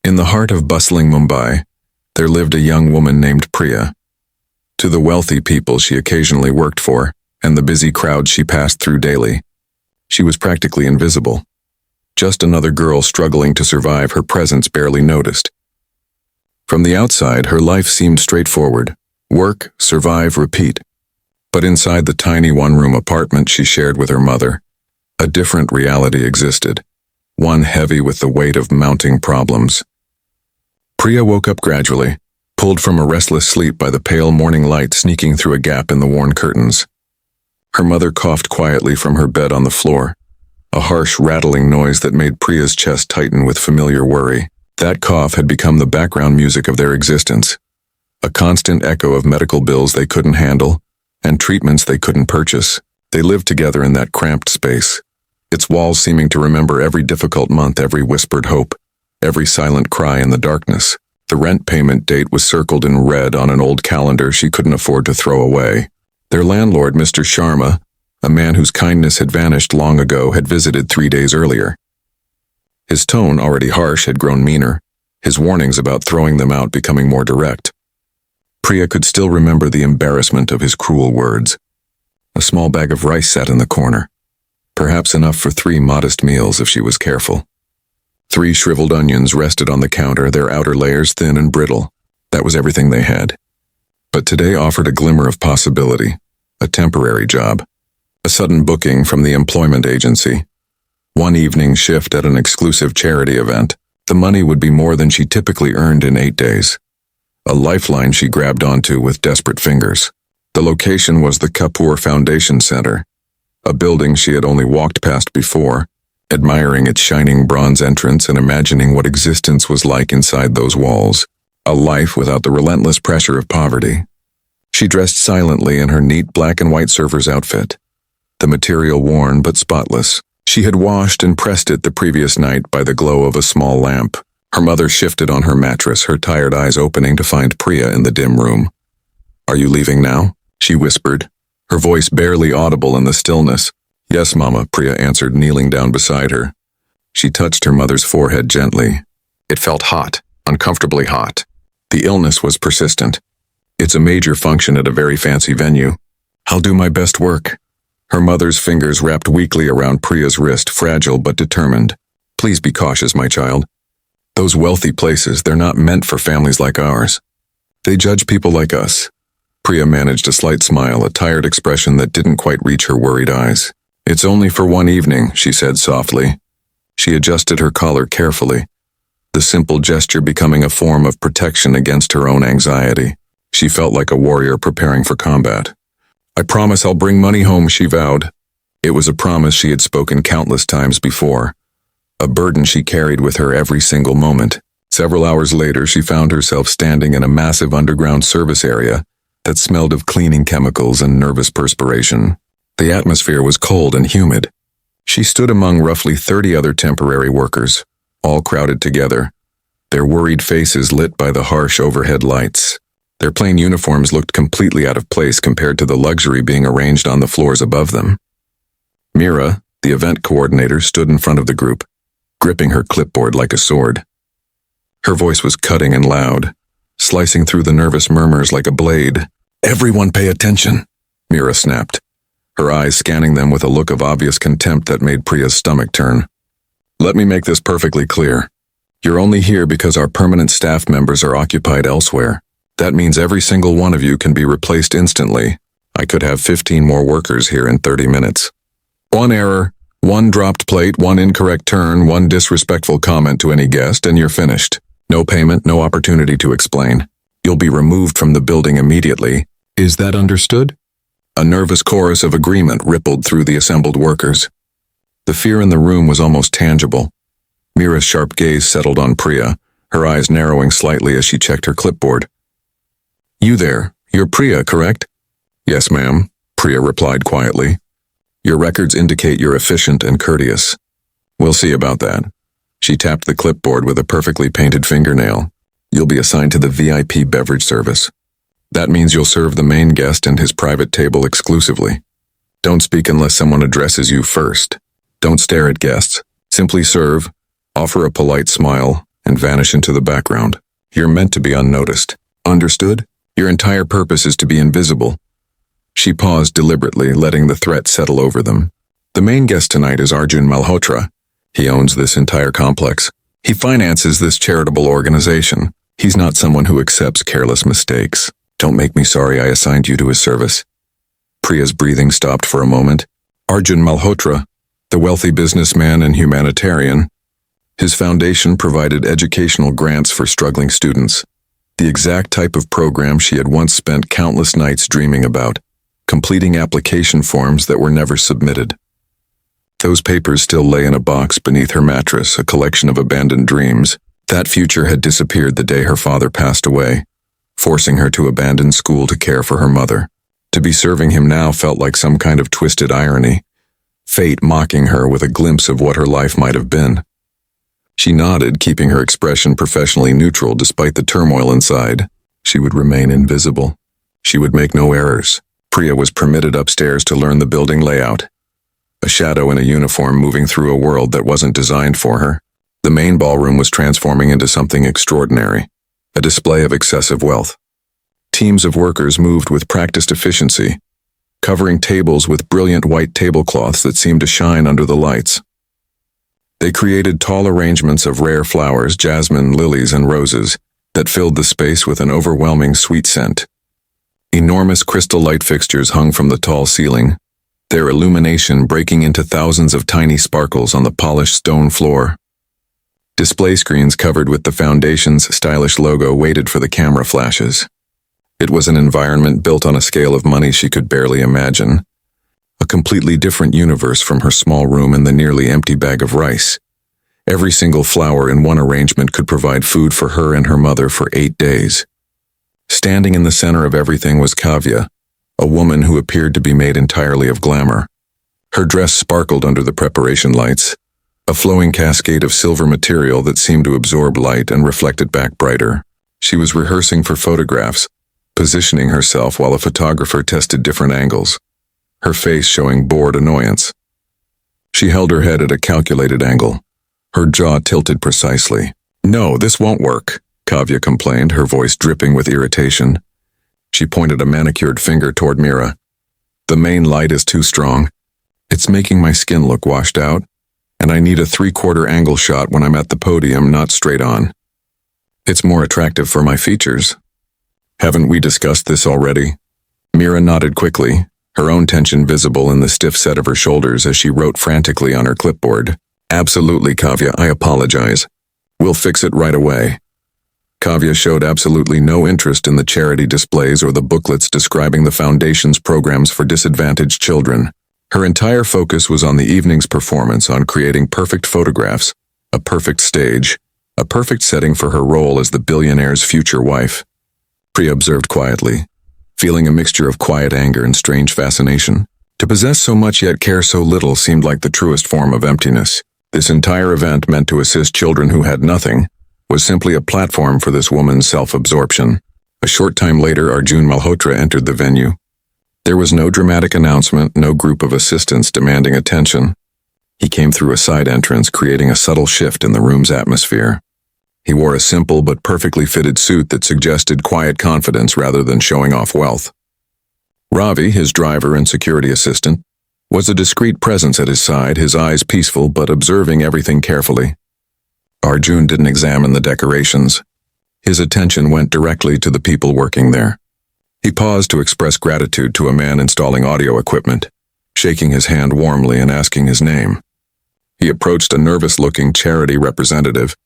In the heart of bustling Mumbai, there lived a young woman named Priya. To the wealthy people she occasionally worked for, and the busy crowds she passed through daily, she was practically invisible. Just another girl struggling to survive, her presence barely noticed. From the outside, her life seemed straightforward. Work, survive, repeat. But inside the tiny one-room apartment she shared with her mother, a different reality existed, one heavy with the weight of mounting problems. Priya woke up gradually, pulled from a restless sleep by the pale morning light sneaking through a gap in the worn curtains. Her mother coughed quietly from her bed on the floor, a harsh rattling noise that made Priya's chest tighten with familiar worry. That cough had become the background music of their existence, a constant echo of medical bills they couldn't handle and treatments they couldn't purchase. They lived together in that cramped space, its walls seeming to remember every difficult month, every whispered hope, every silent cry in the darkness. The rent payment date was circled in red on an old calendar she couldn't afford to throw away. Their landlord, Mr. Sharma, a man whose kindness had vanished long ago, had visited 3 days earlier. His tone, already harsh, had grown meaner, his warnings about throwing them out becoming more direct. Priya could still remember the embarrassment of his cruel words. A small bag of rice sat in the corner, perhaps enough for 3 modest meals if she was careful. 3 shriveled onions rested on the counter, their outer layers thin and brittle. That was everything they had. But today offered a glimmer of possibility, a temporary job, a sudden booking from the employment agency, one evening shift at an exclusive charity event. The money would be more than she typically earned in 8 days. A lifeline she grabbed onto with desperate fingers. The location was the Kapoor Foundation Center, a building she had only walked past before, admiring its shining bronze entrance and imagining what existence was like inside those walls, a life without the relentless pressure of poverty. She dressed silently in her neat black and white server's outfit, the material worn but spotless. She had washed and pressed it the previous night by the glow of a small lamp. Her mother shifted on her mattress, her tired eyes opening to find Priya in the dim room. "Are you leaving now?" she whispered, her voice barely audible in the stillness. "Yes, Mama," Priya answered, kneeling down beside her. She touched her mother's forehead gently. It felt hot, uncomfortably hot. The illness was persistent. "It's a major function at a very fancy venue. I'll do my best work." Her mother's fingers wrapped weakly around Priya's wrist, fragile but determined. "Please be cautious, my child. Those wealthy places, they're not meant for families like ours. They judge people like us." Priya managed a slight smile, a tired expression that didn't quite reach her worried eyes. "It's only for one evening," she said softly. She adjusted her collar carefully, the simple gesture becoming a form of protection against her own anxiety. She felt like a warrior preparing for combat. "I promise I'll bring money home," she vowed. It was a promise she had spoken countless times before, a burden she carried with her every single moment. Several hours later, she found herself standing in a massive underground service area that smelled of cleaning chemicals and nervous perspiration. The atmosphere was cold and humid. She stood among roughly 30 other temporary workers, all crowded together, their worried faces lit by the harsh overhead lights. Their plain uniforms looked completely out of place compared to the luxury being arranged on the floors above them. Mira, the event coordinator, stood in front of the group, gripping her clipboard like a sword. Her voice was cutting and loud, slicing through the nervous murmurs like a blade. "Everyone pay attention," Mira snapped, her eyes scanning them with a look of obvious contempt that made Priya's stomach turn. "Let me make this perfectly clear. You're only here because our permanent staff members are occupied elsewhere. That means every single one of you can be replaced instantly. I could have 15 more workers here in 30 minutes. One error, one dropped plate, one incorrect turn, one disrespectful comment to any guest, and you're finished. No payment, no opportunity to explain. You'll be removed from the building immediately. Is that understood?" A nervous chorus of agreement rippled through the assembled workers. The fear in the room was almost tangible. Mira's sharp gaze settled on Priya, her eyes narrowing slightly as she checked her clipboard. "You there, you're Priya, correct?" "Yes, ma'am," Priya replied quietly. "Your records indicate you're efficient and courteous. We'll see about that." She tapped the clipboard with a perfectly painted fingernail. "You'll be assigned to the VIP beverage service. That means you'll serve the main guest and his private table exclusively. Don't speak unless someone addresses you first. Don't stare at guests. Simply serve, offer a polite smile, and vanish into the background. You're meant to be unnoticed. Understood? Your entire purpose is to be invisible. She paused deliberately, letting the threat settle over them. The main guest tonight is Arjun Malhotra. He owns this entire complex. He finances this charitable organization. He's not someone who accepts careless mistakes. Don't make me sorry I assigned you to his service. Priya's breathing stopped for a moment. Arjun Malhotra, the wealthy businessman and humanitarian. His foundation provided educational grants for struggling students. The exact type of program she had once spent countless nights dreaming about, completing application forms that were never submitted. Those papers still lay in a box beneath her mattress, a collection of abandoned dreams. That future had disappeared the day her father passed away, forcing her to abandon school to care for her mother. To be serving him now felt like some kind of twisted irony, fate mocking her with a glimpse of what her life might have been. She nodded, keeping her expression professionally neutral despite the turmoil inside. She would remain invisible. She would make no errors. Priya was permitted upstairs to learn the building layout. A shadow in a uniform moving through a world that wasn't designed for her. The main ballroom was transforming into something extraordinary, a display of excessive wealth. Teams of workers moved with practiced efficiency, covering tables with brilliant white tablecloths that seemed to shine under the lights. They created tall arrangements of rare flowers, jasmine, lilies, and roses, that filled the space with an overwhelming sweet scent. Enormous crystal light fixtures hung from the tall ceiling, their illumination breaking into thousands of tiny sparkles on the polished stone floor. Display screens covered with the foundation's stylish logo waited for the camera flashes. It was an environment built on a scale of money she could barely imagine. A completely different universe from her small room and the nearly empty bag of rice. Every single flower in one arrangement could provide food for her and her mother for 8 days. Standing in the center of everything was Kavya, a woman who appeared to be made entirely of glamour. Her dress sparkled under the preparation lights, a flowing cascade of silver material that seemed to absorb light and reflect it back brighter. She was rehearsing for photographs, positioning herself while a photographer tested different angles, her face showing bored annoyance. She held her head at a calculated angle, her jaw tilted precisely. "No, this won't work," Kavya complained, her voice dripping with irritation. She pointed a manicured finger toward Mira. "The main light is too strong. It's making my skin look washed out, and I need a 3/4 angle shot when I'm at the podium, not straight on. It's more attractive for my features." "Haven't we discussed this already?" Mira nodded quickly, her own tension visible in the stiff set of her shoulders as she wrote frantically on her clipboard. "Absolutely, Kavya, I apologize. We'll fix it right away." Kavya showed absolutely no interest in the charity displays or the booklets describing the Foundation's programs for disadvantaged children. Her entire focus was on the evening's performance, on creating perfect photographs, a perfect stage, a perfect setting for her role as the billionaire's future wife. Priya observed quietly, feeling a mixture of quiet anger and strange fascination. To possess so much yet care so little seemed like the truest form of emptiness. This entire event, meant to assist children who had nothing, was simply a platform for this woman's self-absorption. A short time later, Arjun Malhotra entered the venue. There was no dramatic announcement, no group of assistants demanding attention. He came through a side entrance, creating a subtle shift in the room's atmosphere. He wore a simple but perfectly fitted suit that suggested quiet confidence rather than showing off wealth. Ravi, his driver and security assistant, was a discreet presence at his side, his eyes peaceful but observing everything carefully. Arjun didn't examine the decorations. His attention went directly to the people working there. He paused to express gratitude to a man installing audio equipment, shaking his hand warmly and asking his name. He approached a nervous-looking charity representative,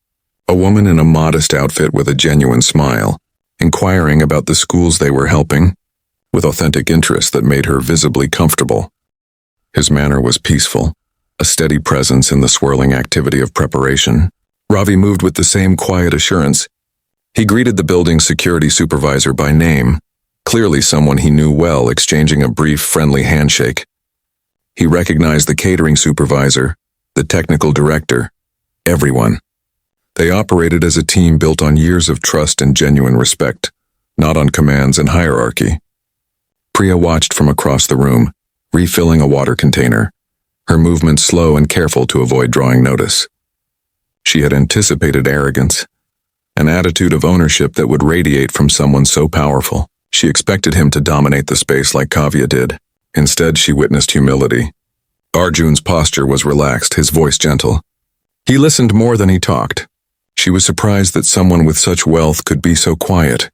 a woman in a modest outfit with a genuine smile, inquiring about the schools they were helping, with authentic interest that made her visibly comfortable. His manner was peaceful, a steady presence in the swirling activity of preparation. Ravi moved with the same quiet assurance. He greeted the building's security supervisor by name, clearly someone he knew well, exchanging a brief, friendly handshake. He recognized the catering supervisor, the technical director, everyone. They operated as a team built on years of trust and genuine respect, not on commands and hierarchy. Priya watched from across the room, refilling a water container, her movements slow and careful to avoid drawing notice. She had anticipated arrogance, an attitude of ownership that would radiate from someone so powerful. She expected him to dominate the space like Kavya did. Instead, she witnessed humility. Arjun's posture was relaxed, his voice gentle. He listened more than he talked. She was surprised that someone with such wealth could be so quiet,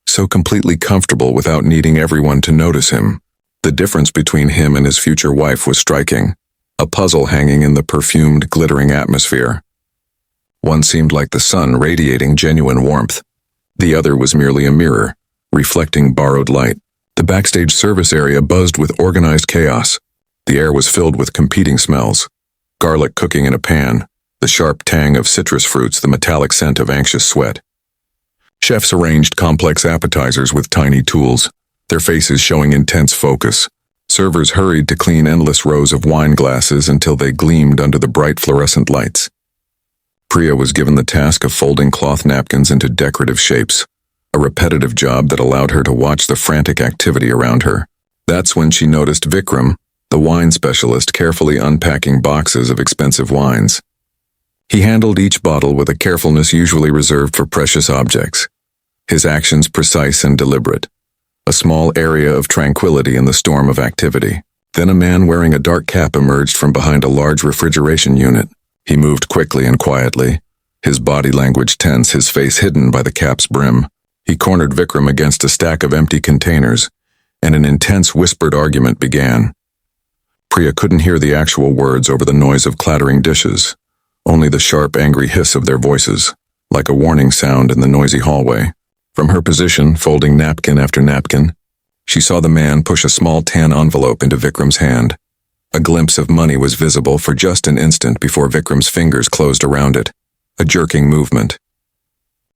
so completely comfortable without needing everyone to notice him. The difference between him and his future wife was striking, a puzzle hanging in the perfumed, glittering atmosphere. One seemed like the sun radiating genuine warmth. The other was merely a mirror, reflecting borrowed light. The backstage service area buzzed with organized chaos. The air was filled with competing smells. Garlic cooking in a pan, the sharp tang of citrus fruits, the metallic scent of anxious sweat. Chefs arranged complex appetizers with tiny tools, their faces showing intense focus. Servers hurried to clean endless rows of wine glasses until they gleamed under the bright fluorescent lights. Priya was given the task of folding cloth napkins into decorative shapes, a repetitive job that allowed her to watch the frantic activity around her. That's when she noticed Vikram, the wine specialist, carefully unpacking boxes of expensive wines. He handled each bottle with a carefulness usually reserved for precious objects, his actions precise and deliberate. A small area of tranquility in the storm of activity. Then a man wearing a dark cap emerged from behind a large refrigeration unit. He moved quickly and quietly, his body language tense, his face hidden by the cap's brim. He cornered Vikram against a stack of empty containers, and an intense whispered argument began. Priya couldn't hear the actual words over the noise of clattering dishes, only the sharp, angry hiss of their voices, like a warning sound in the noisy hallway. From her position, folding napkin after napkin, she saw the man push a small tan envelope into Vikram's hand. A glimpse of money was visible for just an instant before Vikram's fingers closed around it, a jerking movement.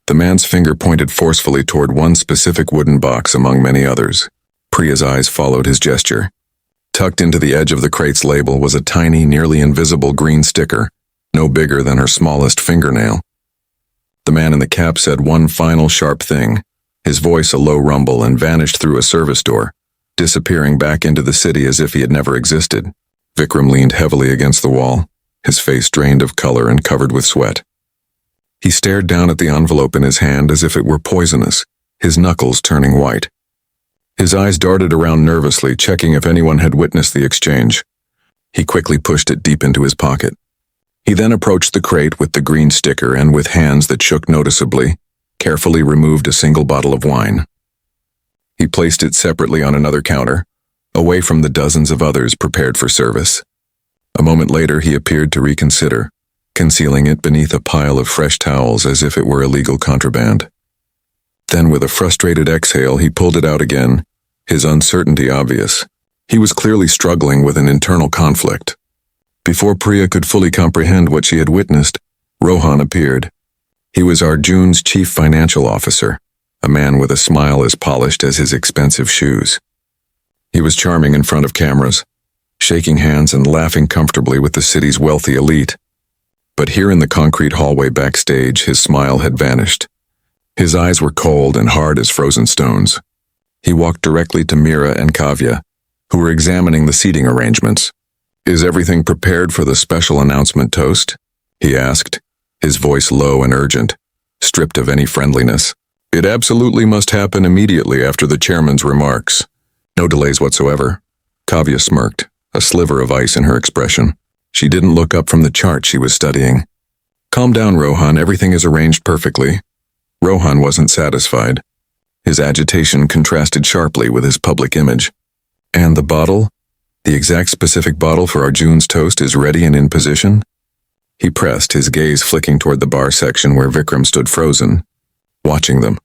The man's finger pointed forcefully toward one specific wooden box among many others. Priya's eyes followed his gesture. Tucked into the edge of the crate's label was a tiny, nearly invisible green sticker, no bigger than her smallest fingernail. The man in the cap said one final sharp thing, his voice a low rumble, and vanished through a service door, disappearing back into the city as if he had never existed. Vikram leaned heavily against the wall, his face drained of color and covered with sweat. He stared down at the envelope in his hand as if it were poisonous, his knuckles turning white. His eyes darted around nervously, checking if anyone had witnessed the exchange. He quickly pushed it deep into his pocket. He then approached the crate with the green sticker and, with hands that shook noticeably, carefully removed a single bottle of wine. He placed it separately on another counter, away from the dozens of others prepared for service. A moment later, he appeared to reconsider, concealing it beneath a pile of fresh towels as if it were illegal contraband. Then, with a frustrated exhale, he pulled it out again, his uncertainty obvious. He was clearly struggling with an internal conflict. Before Priya could fully comprehend what she had witnessed, Rohan appeared. He was Arjun's chief financial officer, a man with a smile as polished as his expensive shoes. He was charming in front of cameras, shaking hands and laughing comfortably with the city's wealthy elite. But here in the concrete hallway backstage, his smile had vanished. His eyes were cold and hard as frozen stones. He walked directly to Meera and Kavya, who were examining the seating arrangements. "Is everything prepared for the special announcement toast?" he asked, his voice low and urgent, stripped of any friendliness. "It absolutely must happen immediately after the chairman's remarks. No delays whatsoever." Kavya smirked, a sliver of ice in her expression. She didn't look up from the chart she was studying. "Calm down, Rohan, everything is arranged perfectly." Rohan wasn't satisfied. His agitation contrasted sharply with his public image. "And the bottle? The exact specific bottle for Arjun's toast is ready and in position?" He pressed, his gaze flicking toward the bar section where Vikram stood frozen, watching them.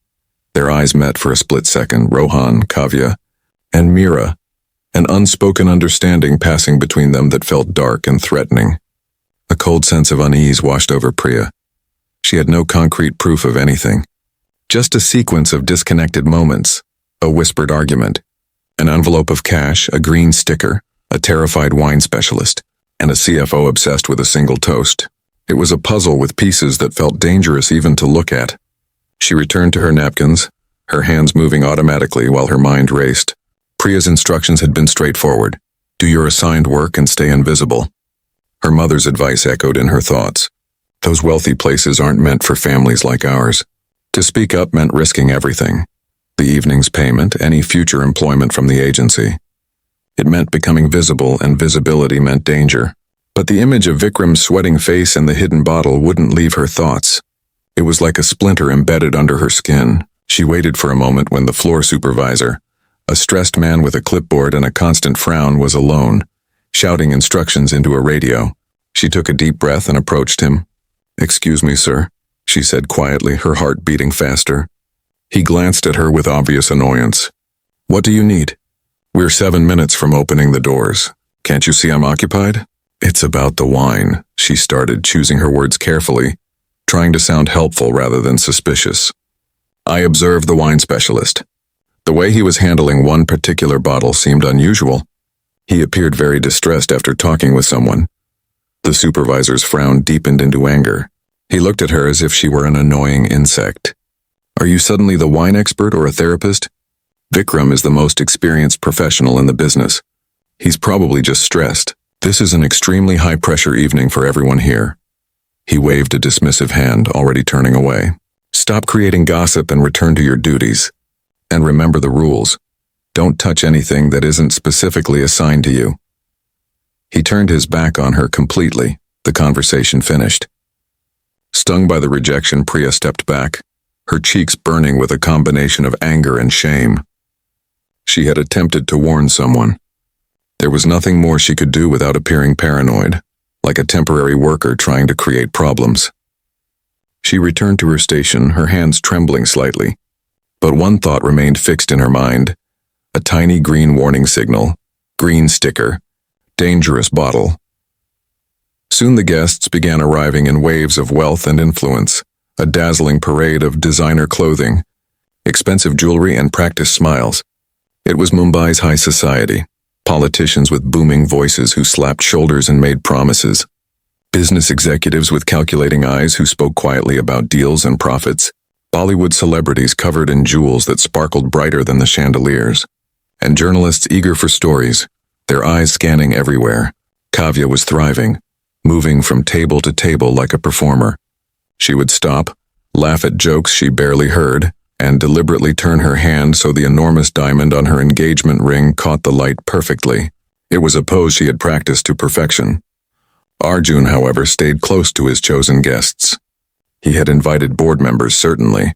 Their eyes met for a split second, Rohan, Kavya, and Meera, an unspoken understanding passing between them that felt dark and threatening. A cold sense of unease washed over Priya. She had no concrete proof of anything. Just a sequence of disconnected moments, a whispered argument, an envelope of cash, a green sticker, a terrified wine specialist, and a CFO obsessed with a single toast. It was a puzzle with pieces that felt dangerous even to look at. She returned to her napkins, her hands moving automatically while her mind raced. Priya's instructions had been straightforward. Do your assigned work and stay invisible. Her mother's advice echoed in her thoughts. Those wealthy places aren't meant for families like ours. To speak up meant risking everything. The evening's payment, any future employment from the agency. It meant becoming visible, and visibility meant danger. But the image of Vikram's sweating face and the hidden bottle wouldn't leave her thoughts. It was like a splinter embedded under her skin. She waited for a moment when the floor supervisor, a stressed man with a clipboard and a constant frown, was alone, shouting instructions into a radio. She took a deep breath and approached him. "Excuse me, sir," she said quietly, her heart beating faster. He glanced at her with obvious annoyance. "What do you need?" "We're 7 minutes from opening the doors. Can't you see I'm occupied?" "It's about the wine," she started, choosing her words carefully, trying to sound helpful rather than suspicious. "I observed the wine specialist. The way he was handling one particular bottle seemed unusual. He appeared very distressed after talking with someone." The supervisor's frown deepened into anger. He looked at her as if she were an annoying insect. "Are you suddenly the wine expert or a therapist? Vikram is the most experienced professional in the business. He's probably just stressed. This is an extremely high-pressure evening for everyone here." He waved a dismissive hand, already turning away. "Stop creating gossip and return to your duties. And remember the rules. Don't touch anything that isn't specifically assigned to you." He turned his back on her completely. The conversation finished. Stung by the rejection, Priya stepped back, her cheeks burning with a combination of anger and shame. She had attempted to warn someone. There was nothing more she could do without appearing paranoid, like a temporary worker trying to create problems. She returned to her station, her hands trembling slightly. But one thought remained fixed in her mind. A tiny green warning signal, green sticker, dangerous bottle. Soon the guests began arriving in waves of wealth and influence, a dazzling parade of designer clothing, expensive jewelry, and practiced smiles. It was Mumbai's high society. Politicians with booming voices who slapped shoulders and made promises. Business executives with calculating eyes who spoke quietly about deals and profits. Bollywood celebrities covered in jewels that sparkled brighter than the chandeliers. And journalists eager for stories, their eyes scanning everywhere. Kavya was thriving, moving from table to table like a performer. She would stop, laugh at jokes she barely heard, and deliberately turn her hand so the enormous diamond on her engagement ring caught the light perfectly. It was a pose she had practiced to perfection. Arjun, however, stayed close to his chosen guests. He had invited board members, certainly,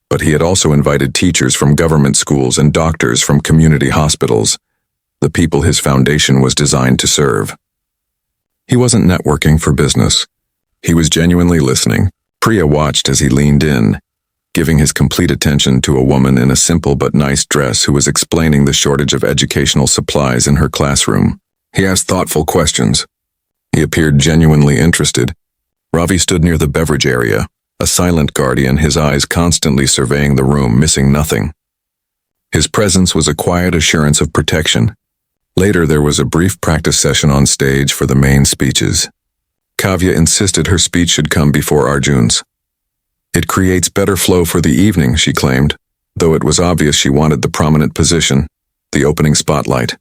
but he had also invited teachers from government schools and doctors from community hospitals, the people his foundation was designed to serve. He wasn't networking for business. He was genuinely listening. Priya watched as he leaned in, giving his complete attention to a woman in a simple but nice dress who was explaining the shortage of educational supplies in her classroom. He asked thoughtful questions. He appeared genuinely interested. Ravi stood near the beverage area, a silent guardian, his eyes constantly surveying the room, missing nothing. His presence was a quiet assurance of protection. Later, there was a brief practice session on stage for the main speeches. Kavya insisted her speech should come before Arjun's. "It creates better flow for the evening," she claimed, though it was obvious she wanted the prominent position, the opening spotlight.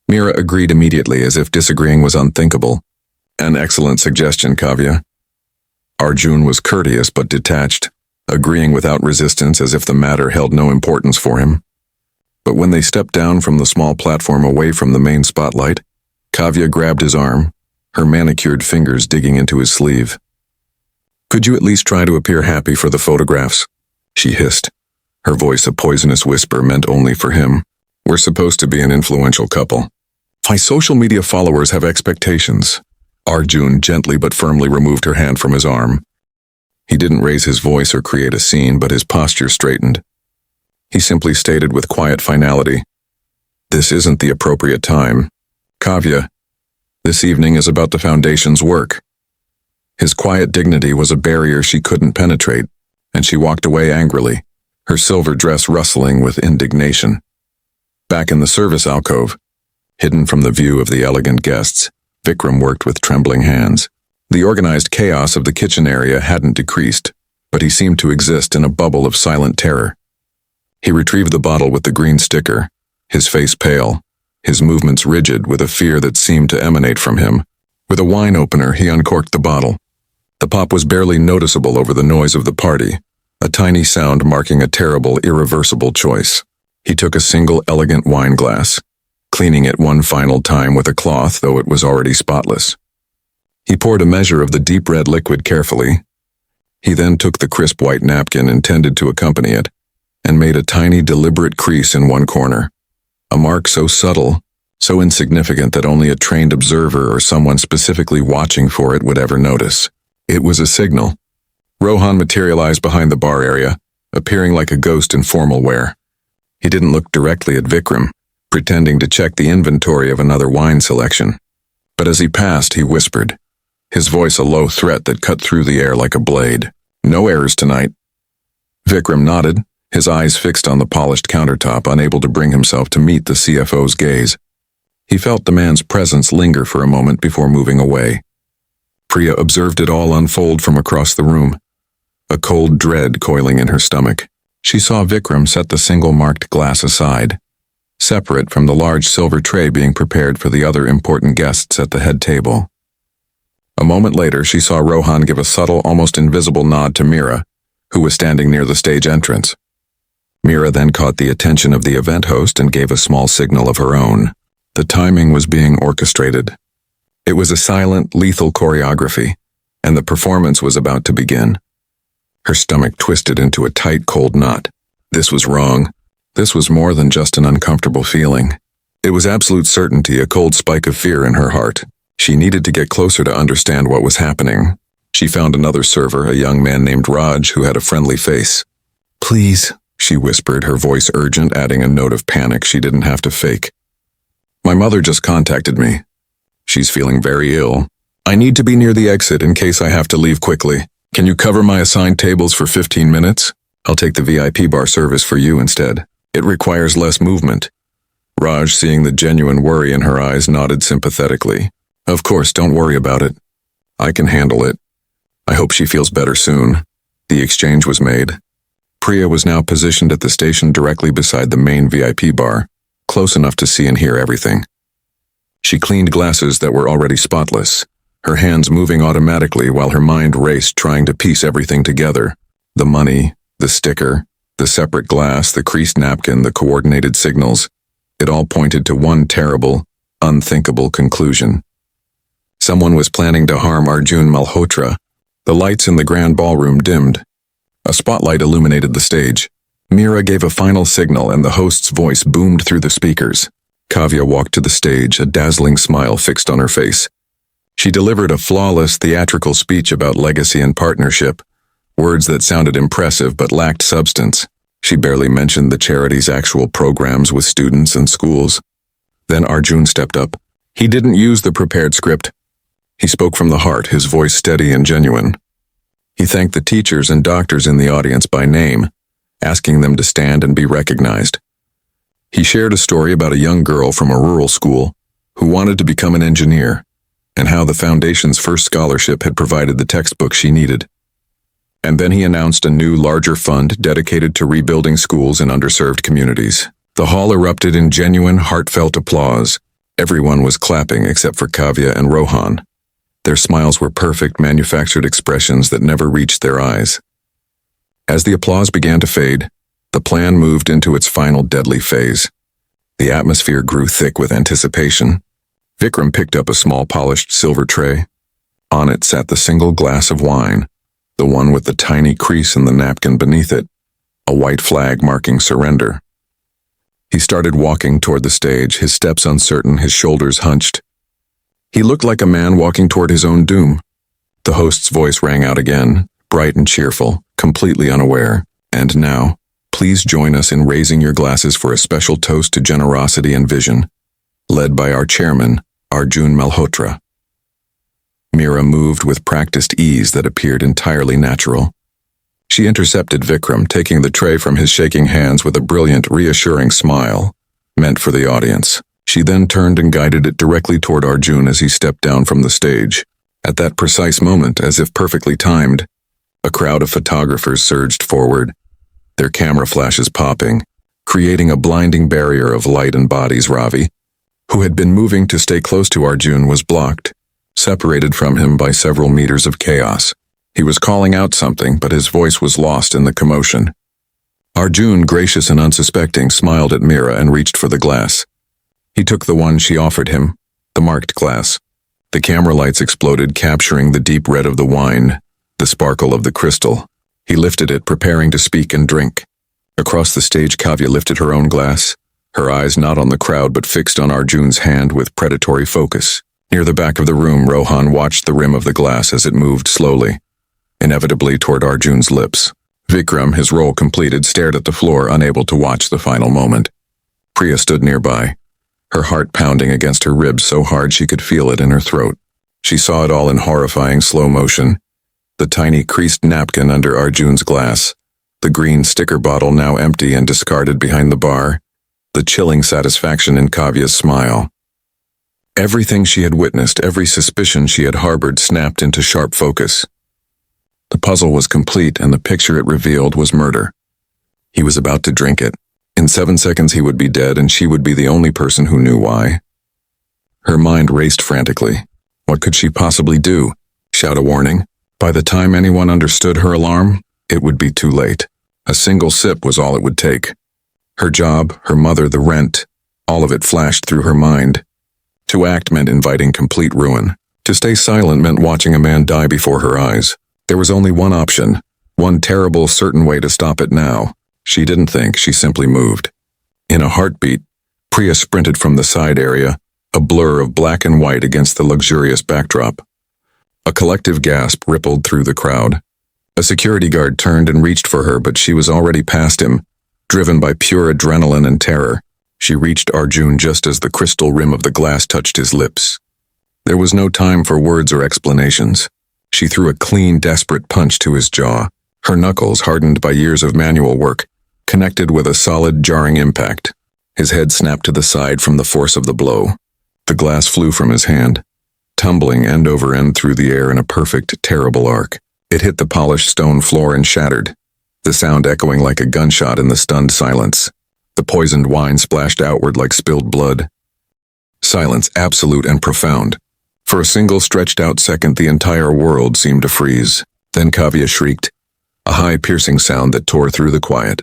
Meera agreed immediately, as if disagreeing was unthinkable. "An excellent suggestion, Kavya." Arjun was courteous but detached, agreeing without resistance as if the matter held no importance for him. But when they stepped down from the small platform away from the main spotlight, Kavya grabbed his arm, her manicured fingers digging into his sleeve. "Could you at least try to appear happy for the photographs?" she hissed, her voice a poisonous whisper meant only for him. "We're supposed to be an influential couple. My social media followers have expectations." Arjun gently but firmly removed her hand from his arm. He didn't raise his voice or create a scene, but his posture straightened. He simply stated with quiet finality, "This isn't the appropriate time. Kavya, this evening is about the foundation's work." His quiet dignity was a barrier she couldn't penetrate, and she walked away angrily, her silver dress rustling with indignation. Back in the service alcove, hidden from the view of the elegant guests, Vikram worked with trembling hands. The organized chaos of the kitchen area hadn't decreased, but he seemed to exist in a bubble of silent terror. He retrieved the bottle with the green sticker, his face pale, his movements rigid with a fear that seemed to emanate from him. With a wine opener, he uncorked the bottle. The pop was barely noticeable over the noise of the party, a tiny sound marking a terrible, irreversible choice. He took a single elegant wine glass, cleaning it one final time with a cloth, though it was already spotless. He poured a measure of the deep red liquid carefully. He then took the crisp white napkin intended to accompany it, and made a tiny, deliberate crease in one corner. A mark so subtle, so insignificant that only a trained observer or someone specifically watching for it would ever notice. It was a signal. Rohan materialized behind the bar area, appearing like a ghost in formal wear. He didn't look directly at Vikram, pretending to check the inventory of another wine selection. But as he passed, he whispered, his voice a low threat that cut through the air like a blade. "No errors tonight." Vikram nodded, his eyes fixed on the polished countertop, unable to bring himself to meet the CFO's gaze. He felt the man's presence linger for a moment before moving away. Priya observed it all unfold from across the room, a cold dread coiling in her stomach. She saw Vikram set the single marked glass aside, separate from the large silver tray being prepared for the other important guests at the head table. A moment later, she saw Rohan give a subtle, almost invisible nod to Mira, who was standing near the stage entrance. Mira then caught the attention of the event host and gave a small signal of her own. The timing was being orchestrated. It was a silent, lethal choreography, and the performance was about to begin. Her stomach twisted into a tight, cold knot. This was wrong. This was more than just an uncomfortable feeling. It was absolute certainty, a cold spike of fear in her heart. She needed to get closer to understand what was happening. She found another server, a young man named Raj, who had a friendly face. "Please," she whispered, her voice urgent, adding a note of panic she didn't have to fake. "My mother just contacted me. She's feeling very ill. I need to be near the exit in case I have to leave quickly. Can you cover my assigned tables for 15 minutes? I'll take the VIP bar service for you instead. It requires less movement." Raj, seeing the genuine worry in her eyes, nodded sympathetically. "Of course, don't worry about it. I can handle it. I hope she feels better soon." The exchange was made. Priya was now positioned at the station directly beside the main VIP bar, close enough to see and hear everything. She cleaned glasses that were already spotless, her hands moving automatically while her mind raced, trying to piece everything together. The money, the sticker, the separate glass, the creased napkin, the coordinated signals. It all pointed to one terrible, unthinkable conclusion. Someone was planning to harm Arjun Malhotra. The lights in the grand ballroom dimmed. A spotlight illuminated the stage. Mira gave a final signal and the host's voice boomed through the speakers. Kavya walked to the stage, a dazzling smile fixed on her face. She delivered a flawless, theatrical speech about legacy and partnership, words that sounded impressive but lacked substance. She barely mentioned the charity's actual programs with students and schools. Then Arjun stepped up. He didn't use the prepared script. He spoke from the heart, his voice steady and genuine. He thanked the teachers and doctors in the audience by name, asking them to stand and be recognized. He shared a story about a young girl from a rural school who wanted to become an engineer, and how the foundation's first scholarship had provided the textbook she needed. And then he announced a new, larger fund dedicated to rebuilding schools in underserved communities. The hall erupted in genuine, heartfelt applause. Everyone was clapping except for Kavya and Rohan. Their smiles were perfect, manufactured expressions that never reached their eyes. As the applause began to fade, the plan moved into its final deadly phase. The atmosphere grew thick with anticipation. Vikram picked up a small polished silver tray. On it sat the single glass of wine, the one with the tiny crease in the napkin beneath it, a white flag marking surrender. He started walking toward the stage, his steps uncertain, his shoulders hunched. He looked like a man walking toward his own doom. The host's voice rang out again, bright and cheerful, completely unaware. "And now, please join us in raising your glasses for a special toast to generosity and vision, led by our chairman, Arjun Malhotra." Mira moved with practiced ease that appeared entirely natural. She intercepted Vikram, taking the tray from his shaking hands with a brilliant, reassuring smile, meant for the audience. She then turned and guided it directly toward Arjun as he stepped down from the stage. At that precise moment, as if perfectly timed, a crowd of photographers surged forward, their camera flashes popping, creating a blinding barrier of light and bodies. Ravi, who had been moving to stay close to Arjun, was blocked, separated from him by several meters of chaos. He was calling out something, but his voice was lost in the commotion. Arjun, gracious and unsuspecting, smiled at Mira and reached for the glass. He took the one she offered him, the marked glass. The camera lights exploded, capturing the deep red of the wine, the sparkle of the crystal. He lifted it, preparing to speak and drink. Across the stage, Kavya lifted her own glass, her eyes not on the crowd but fixed on Arjun's hand with predatory focus. Near the back of the room, Rohan watched the rim of the glass as it moved slowly, inevitably toward Arjun's lips. Vikram, his role completed, stared at the floor, unable to watch the final moment. Priya stood nearby, her heart pounding against her ribs so hard she could feel it in her throat. She saw it all in horrifying slow motion. The tiny creased napkin under Arjun's glass, the green sticker bottle now empty and discarded behind the bar, the chilling satisfaction in Kavya's smile. Everything she had witnessed, every suspicion she had harbored snapped into sharp focus. The puzzle was complete, and the picture it revealed was murder. He was about to drink it. In 7 seconds he would be dead, and she would be the only person who knew why. Her mind raced frantically. What could she possibly do? Shout a warning? By the time anyone understood her alarm, it would be too late. A single sip was all it would take. Her job, her mother, the rent, all of it flashed through her mind. To act meant inviting complete ruin. To stay silent meant watching a man die before her eyes. There was only one option, one terrible, certain way to stop it now. She didn't think, she simply moved. In a heartbeat, Priya sprinted from the side area, a blur of black and white against the luxurious backdrop. A collective gasp rippled through the crowd. A security guard turned and reached for her, but she was already past him, driven by pure adrenaline and terror. She reached Arjun just as the crystal rim of the glass touched his lips. There was no time for words or explanations. She threw a clean, desperate punch to his jaw. Her knuckles, hardened by years of manual work, connected with a solid, jarring impact. His head snapped to the side from the force of the blow. The glass flew from his hand, tumbling end over end through the air in a perfect, terrible arc. It hit the polished stone floor and shattered, the sound echoing like a gunshot in the stunned silence. The poisoned wine splashed outward like spilled blood. Silence, absolute and profound. For a single stretched-out second, the entire world seemed to freeze. Then Kavya shrieked, a high, piercing sound that tore through the quiet.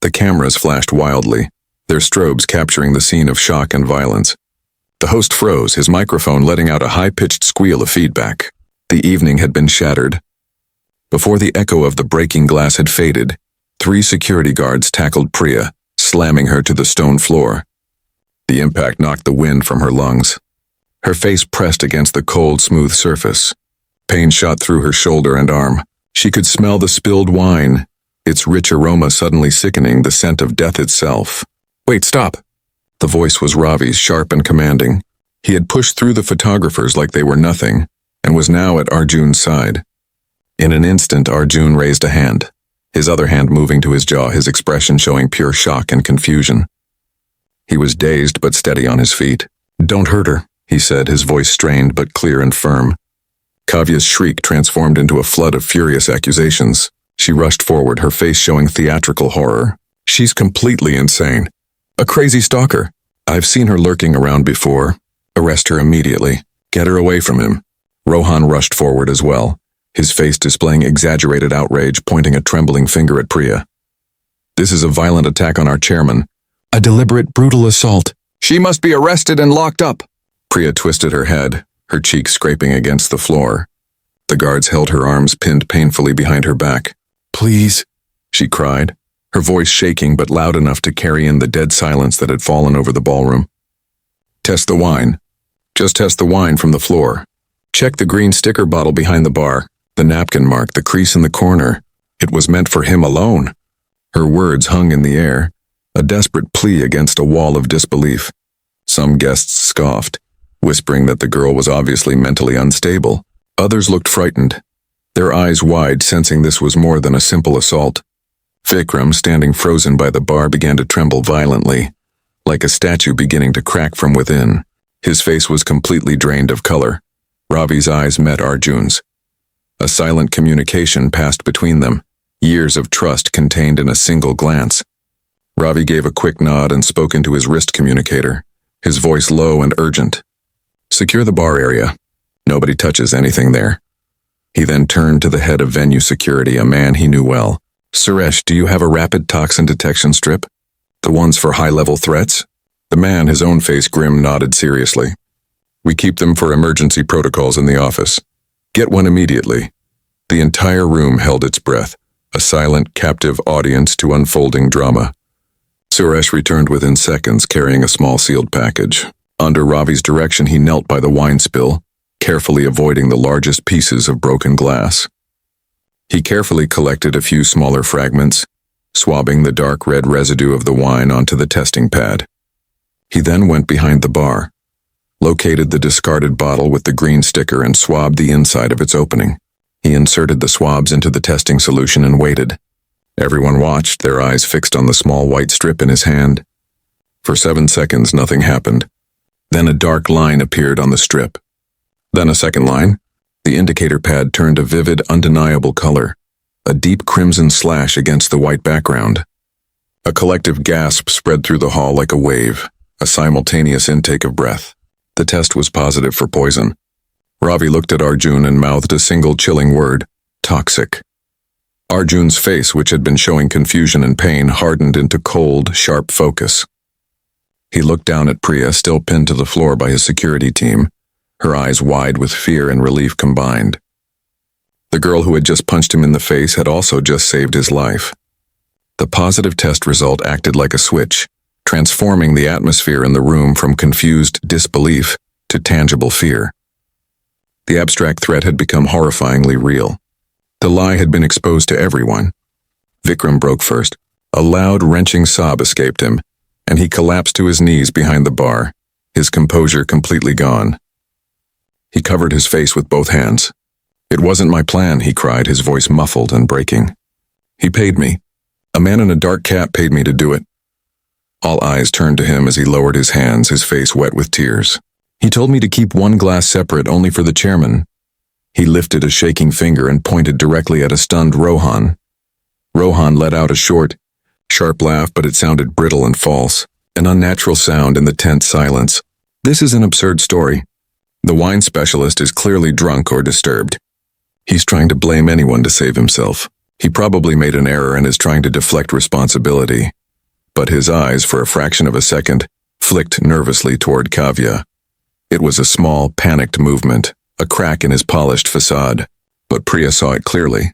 The cameras flashed wildly, their strobes capturing the scene of shock and violence. The host froze, his microphone letting out a high-pitched squeal of feedback. The evening had been shattered. Before the echo of the breaking glass had faded, 3 security guards tackled Priya, slamming her to the stone floor. The impact knocked the wind from her lungs. Her face pressed against the cold, smooth surface. Pain shot through her shoulder and arm. She could smell the spilled wine, its rich aroma suddenly sickening, the scent of death itself. Wait, stop! The voice was Ravi's, sharp and commanding. He had pushed through the photographers like they were nothing, and was now at Arjun's side. In an instant, Arjun raised a hand, his other hand moving to his jaw, his expression showing pure shock and confusion. He was dazed but steady on his feet. Don't hurt her, he said, his voice strained but clear and firm. Kavya's shriek transformed into a flood of furious accusations. She rushed forward, her face showing theatrical horror. She's completely insane. A crazy stalker. I've seen her lurking around before. Arrest her immediately. Get her away from him. Rohan rushed forward as well, his face displaying exaggerated outrage, pointing a trembling finger at Priya. This is a violent attack on our chairman. A deliberate, brutal assault. She must be arrested and locked up. Priya twisted her head, her cheeks scraping against the floor. The guards held her arms pinned painfully behind her back. Please, she cried, her voice shaking but loud enough to carry in the dead silence that had fallen over the ballroom. Test the wine. Just test the wine from the floor. Check the green sticker bottle behind the bar, the napkin mark, the crease in the corner. It was meant for him alone. Her words hung in the air, a desperate plea against a wall of disbelief. Some guests scoffed, whispering that the girl was obviously mentally unstable. Others looked frightened, their eyes wide, sensing this was more than a simple assault. Vikram, standing frozen by the bar, began to tremble violently, like a statue beginning to crack from within. His face was completely drained of color. Ravi's eyes met Arjun's. A silent communication passed between them, years of trust contained in a single glance. Ravi gave a quick nod and spoke into his wrist communicator, his voice low and urgent. Secure the bar area. Nobody touches anything there. He then turned to the head of venue security, a man he knew well. "Suresh, do you have a rapid toxin detection strip? The ones for high-level threats?" The man, his own face grim, nodded seriously. "We keep them for emergency protocols in the office. Get one immediately." The entire room held its breath, a silent, captive audience to unfolding drama. Suresh returned within seconds, carrying a small sealed package. Under Ravi's direction, he knelt by the wine spill, carefully avoiding the largest pieces of broken glass. He carefully collected a few smaller fragments, swabbing the dark red residue of the wine onto the testing pad. He then went behind the bar, located the discarded bottle with the green sticker and swabbed the inside of its opening. He inserted the swabs into the testing solution and waited. Everyone watched, their eyes fixed on the small white strip in his hand. For 7 seconds, nothing happened. Then a dark line appeared on the strip. Then a second line. The indicator pad turned a vivid, undeniable color, a deep crimson slash against the white background. A collective gasp spread through the hall like a wave, a simultaneous intake of breath. The test was positive for poison. Ravi looked at Arjun and mouthed a single chilling word: toxic. Arjun's face, which had been showing confusion and pain, hardened into cold, sharp focus. He looked down at Priya, still pinned to the floor by his security team, her eyes wide with fear and relief combined. The girl who had just punched him in the face had also just saved his life. The positive test result acted like a switch, transforming the atmosphere in the room from confused disbelief to tangible fear. The abstract threat had become horrifyingly real. The lie had been exposed to everyone. Vikram broke first. A loud, wrenching sob escaped him, and he collapsed to his knees behind the bar, his composure completely gone. He covered his face with both hands. "It wasn't my plan," he cried, his voice muffled and breaking. "He paid me. A man in a dark cap paid me to do it." All eyes turned to him as he lowered his hands, his face wet with tears. "He told me to keep one glass separate only for the chairman." He lifted a shaking finger and pointed directly at a stunned Rohan. Rohan let out a short, sharp laugh, but it sounded brittle and false, an unnatural sound in the tense silence. "This is an absurd story. The wine specialist is clearly drunk or disturbed. He's trying to blame anyone to save himself. He probably made an error and is trying to deflect responsibility." But his eyes, for a fraction of a second, flicked nervously toward Kavya. It was a small, panicked movement, a crack in his polished facade. But Priya saw it clearly.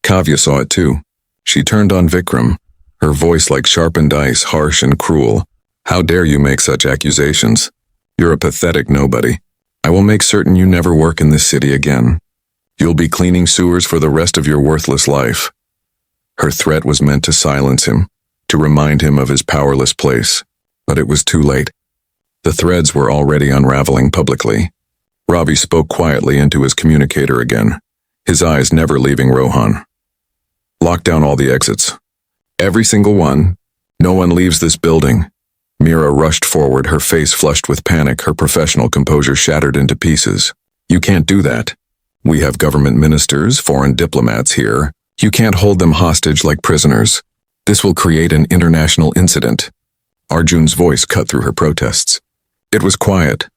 Kavya saw it too. She turned on Vikram, her voice like sharpened ice, harsh and cruel. "How dare you make such accusations? You're a pathetic nobody. I will make certain you never work in this city again. You'll be cleaning sewers for the rest of your worthless life." Her threat was meant to silence him, to remind him of his powerless place. But it was too late. The threads were already unraveling publicly. Ravi spoke quietly into his communicator again, his eyes never leaving Rohan. "Lock down all the exits. Every single one. No one leaves this building." Mira rushed forward, her face flushed with panic, her professional composure shattered into pieces. "You can't do that. We have government ministers, foreign diplomats here. You can't hold them hostage like prisoners. This will create an international incident." Arjun's voice cut through her protests. It was quiet,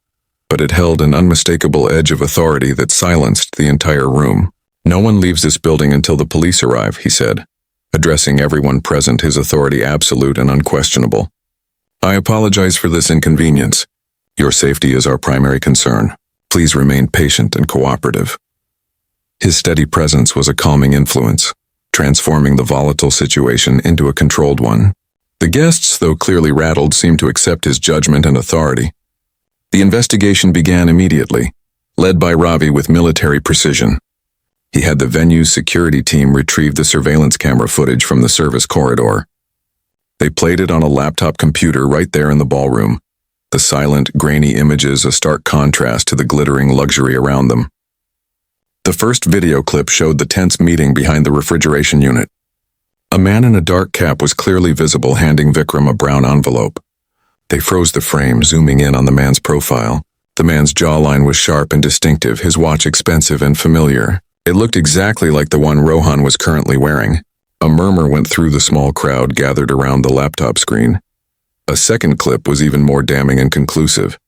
but it held an unmistakable edge of authority that silenced the entire room. "No one leaves this building until the police arrive," he said, addressing everyone present, his authority absolute and unquestionable. "I apologize for this inconvenience. Your safety is our primary concern. Please remain patient and cooperative." His steady presence was a calming influence, transforming the volatile situation into a controlled one. The guests, though clearly rattled, seemed to accept his judgment and authority. The investigation began immediately, led by Ravi with military precision. He had the venue's security team retrieve the surveillance camera footage from the service corridor. They played it on a laptop computer right there in the ballroom, the silent, grainy images a stark contrast to the glittering luxury around them. The first video clip showed the tense meeting behind the refrigeration unit. A man in a dark cap was clearly visible, handing Vikram a brown envelope. They froze the frame, zooming in on the man's profile. The man's jawline was sharp and distinctive, his watch expensive and familiar. It looked exactly like the one Rohan was currently wearing. A murmur went through the small crowd gathered around the laptop screen. A second clip was even more damning and conclusive.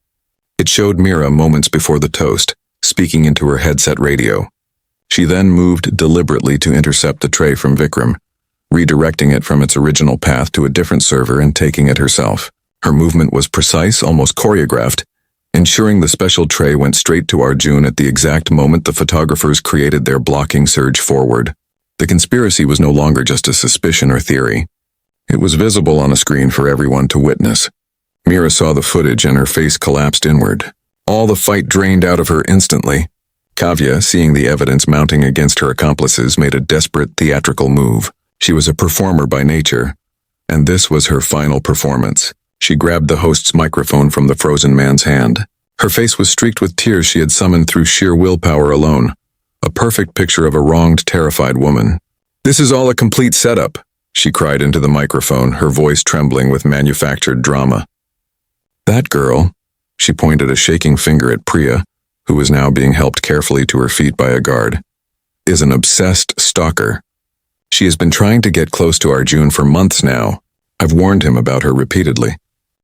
It showed Mira moments before the toast, speaking into her headset radio. She then moved deliberately to intercept the tray from Vikram, redirecting it from its original path to a different server and taking it herself. Her movement was precise, almost choreographed, ensuring the special tray went straight to Arjun at the exact moment the photographers created their blocking surge forward. The conspiracy was no longer just a suspicion or theory. It was visible on a screen for everyone to witness. Mira saw the footage and her face collapsed inward. All the fight drained out of her instantly. Kavya, seeing the evidence mounting against her accomplices, made a desperate theatrical move. She was a performer by nature, and this was her final performance. She grabbed the host's microphone from the frozen man's hand. Her face was streaked with tears she had summoned through sheer willpower alone. A perfect picture of a wronged, terrified woman. "This is all a complete setup," she cried into the microphone, her voice trembling with manufactured drama. "That girl," she pointed a shaking finger at Priya, who was now being helped carefully to her feet by a guard, "is an obsessed stalker. She has been trying to get close to Arjun for months now. I've warned him about her repeatedly.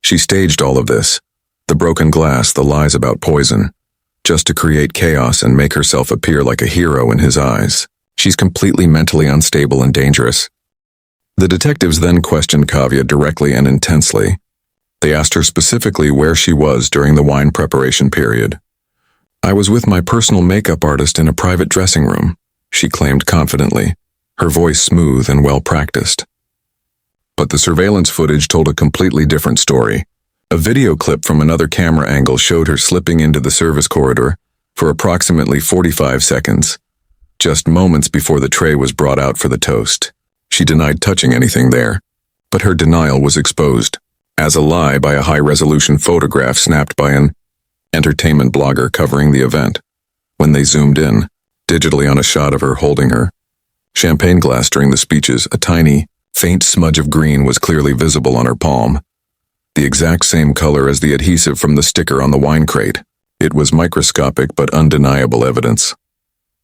She staged all of this, the broken glass, the lies about poison, just to create chaos and make herself appear like a hero in his eyes. She's completely mentally unstable and dangerous." The detectives then questioned Kavya directly and intensely. They asked her specifically where she was during the wine preparation period. "I was with my personal makeup artist in a private dressing room," she claimed confidently, her voice smooth and well-practiced. But the surveillance footage told a completely different story. A video clip from another camera angle showed her slipping into the service corridor for approximately 45 seconds, just moments before the tray was brought out for the toast. She denied touching anything there, but her denial was exposed as a lie by a high-resolution photograph snapped by an entertainment blogger covering the event. When they zoomed in, digitally on a shot of her holding her champagne glass during the speeches, a tiny, faint smudge of green was clearly visible on her palm, the exact same color as the adhesive from the sticker on the wine crate. It was microscopic but undeniable evidence.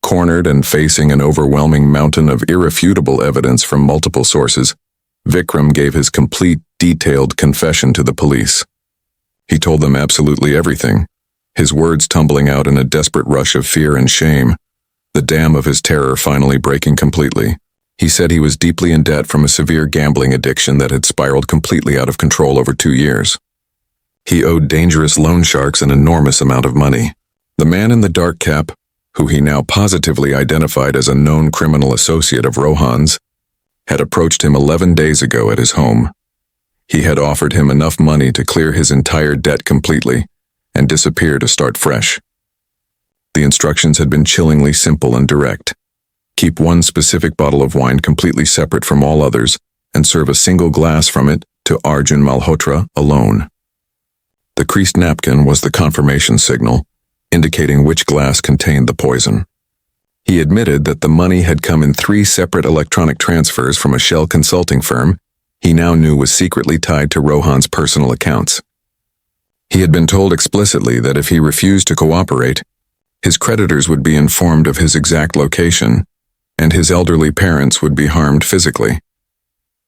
Cornered and facing an overwhelming mountain of irrefutable evidence from multiple sources, Vikram gave his complete, detailed confession to the police. He told them absolutely everything, his words tumbling out in a desperate rush of fear and shame, the dam of his terror finally breaking completely. He said he was deeply in debt from a severe gambling addiction that had spiraled completely out of control over 2 years. He owed dangerous loan sharks an enormous amount of money. The man in the dark cap, who he now positively identified as a known criminal associate of Rohan's, had approached him 11 days ago at his home. He had offered him enough money to clear his entire debt completely and disappear to start fresh. The instructions had been chillingly simple and direct. Keep one specific bottle of wine completely separate from all others and serve a single glass from it to Arjun Malhotra alone. The creased napkin was the confirmation signal, indicating which glass contained the poison. He admitted that the money had come in 3 separate electronic transfers from a shell consulting firm he now knew was secretly tied to Rohan's personal accounts. He had been told explicitly that if he refused to cooperate, his creditors would be informed of his exact location, and his elderly parents would be harmed physically.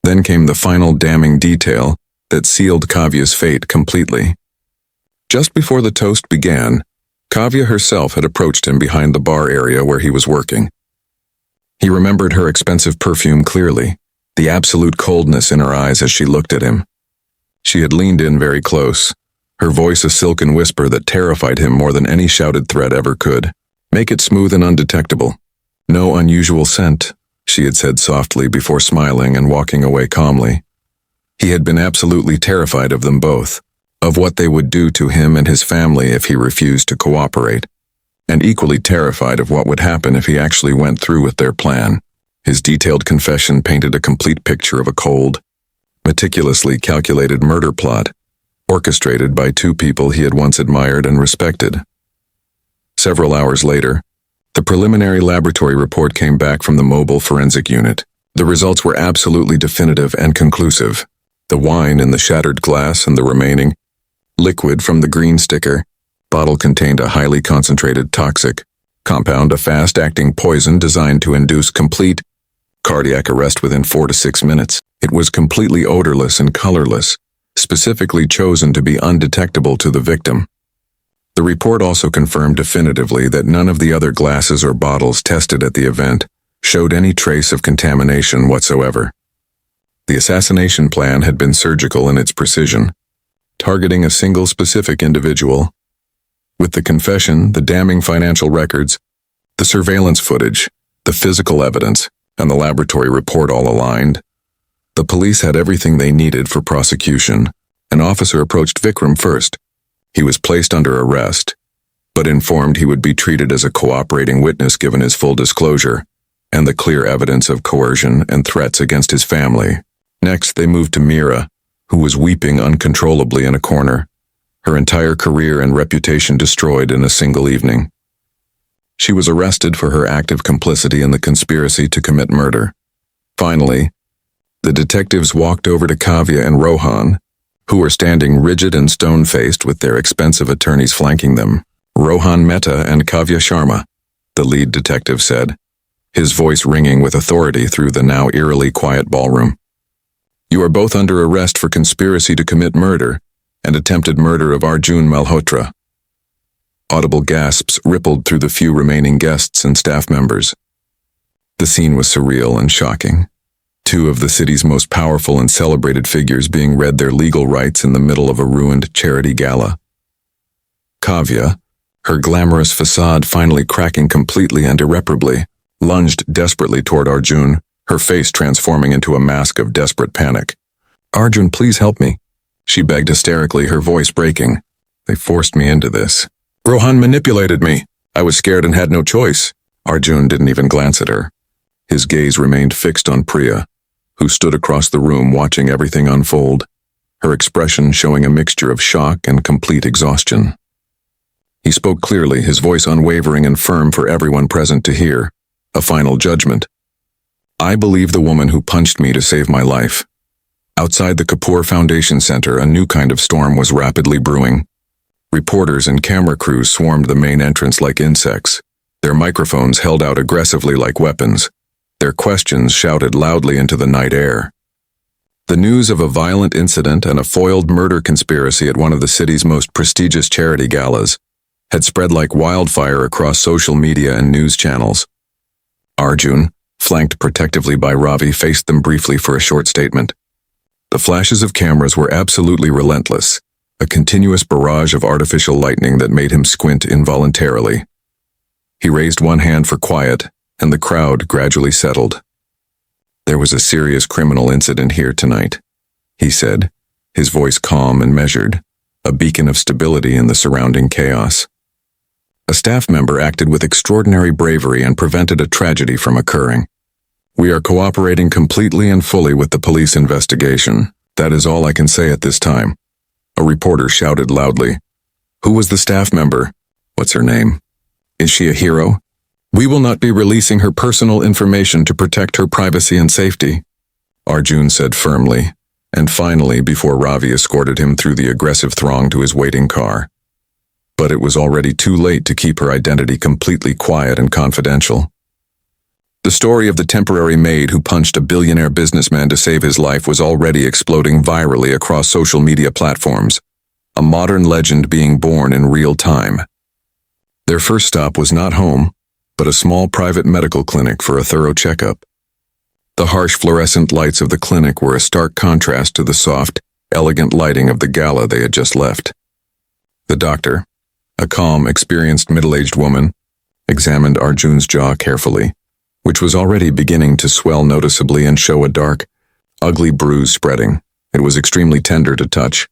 Then came the final damning detail that sealed Kavya's fate completely. Just before the toast began, Kavya herself had approached him behind the bar area where he was working. He remembered her expensive perfume clearly, the absolute coldness in her eyes as she looked at him. She had leaned in very close, her voice a silken whisper that terrified him more than any shouted threat ever could. "Make it smooth and undetectable. No unusual scent," she had said softly before smiling and walking away calmly. He had been absolutely terrified of them both, of what they would do to him and his family if he refused to cooperate, and equally terrified of what would happen if he actually went through with their plan. His detailed confession painted a complete picture of a cold, meticulously calculated murder plot, orchestrated by 2 people he had once admired and respected. Several hours later, the preliminary laboratory report came back from the mobile forensic unit. The results were absolutely definitive and conclusive. The wine in the shattered glass and the remaining liquid from the green sticker bottle contained a highly concentrated toxic compound, a fast-acting poison designed to induce complete cardiac arrest within 4 to 6 minutes. It was completely odorless and colorless, specifically chosen to be undetectable to the victim. The report also confirmed definitively that none of the other glasses or bottles tested at the event showed any trace of contamination whatsoever. The assassination plan had been surgical in its precision, targeting a single specific individual. With the confession, the damning financial records, the surveillance footage, the physical evidence, and the laboratory report all aligned, the police had everything they needed for prosecution. An officer approached Vikram first. He was placed under arrest, but informed he would be treated as a cooperating witness given his full disclosure and the clear evidence of coercion and threats against his family. Next, they moved to Mira, who was weeping uncontrollably in a corner, her entire career and reputation destroyed in a single evening. She was arrested for her active complicity in the conspiracy to commit murder. Finally, the detectives walked over to Kavya and Rohan, who were standing rigid and stone-faced with their expensive attorneys flanking them. Rohan Mehta and Kavya Sharma, the lead detective said, his voice ringing with authority through the now eerily quiet ballroom. You are both under arrest for conspiracy to commit murder and attempted murder of Arjun Malhotra. Audible gasps rippled through the few remaining guests and staff members. The scene was surreal and shocking. Two of the city's most powerful and celebrated figures being read their legal rights in the middle of a ruined charity gala. Kavya, her glamorous facade finally cracking completely and irreparably, lunged desperately toward Arjun, her face transforming into a mask of desperate panic. Arjun, please help me, she begged hysterically, her voice breaking. They forced me into this. Rohan manipulated me. I was scared and had no choice. Arjun didn't even glance at her. His gaze remained fixed on Priya, who stood across the room watching everything unfold, her expression showing a mixture of shock and complete exhaustion. He spoke clearly, his voice unwavering and firm for everyone present to hear. A final judgment. I believe the woman who punched me to save my life. Outside the Kapoor Foundation Center, a new kind of storm was rapidly brewing. Reporters and camera crews swarmed the main entrance like insects, their microphones held out aggressively like weapons, their questions shouted loudly into the night air. The news of a violent incident and a foiled murder conspiracy at one of the city's most prestigious charity galas had spread like wildfire across social media and news channels. Arjun, flanked protectively by Ravi, faced them briefly for a short statement. The flashes of cameras were absolutely relentless, a continuous barrage of artificial lightning that made him squint involuntarily. He raised one hand for quiet, and the crowd gradually settled. There was a serious criminal incident here tonight, he said, his voice calm and measured, a beacon of stability in the surrounding chaos. A staff member acted with extraordinary bravery and prevented a tragedy from occurring. We are cooperating completely and fully with the police investigation. That is all I can say at this time. A reporter shouted loudly. Who was the staff member? What's her name? Is she a hero? We will not be releasing her personal information to protect her privacy and safety, Arjun said firmly, and finally before Ravi escorted him through the aggressive throng to his waiting car. But it was already too late to keep her identity completely quiet and confidential. The story of the temporary maid who punched a billionaire businessman to save his life was already exploding virally across social media platforms, a modern legend being born in real time. Their first stop was not home, but a small private medical clinic for a thorough checkup. The harsh fluorescent lights of the clinic were a stark contrast to the soft, elegant lighting of the gala they had just left. The doctor, a calm, experienced middle-aged woman, examined Arjun's jaw carefully, which was already beginning to swell noticeably and show a dark, ugly bruise spreading. It was extremely tender to touch,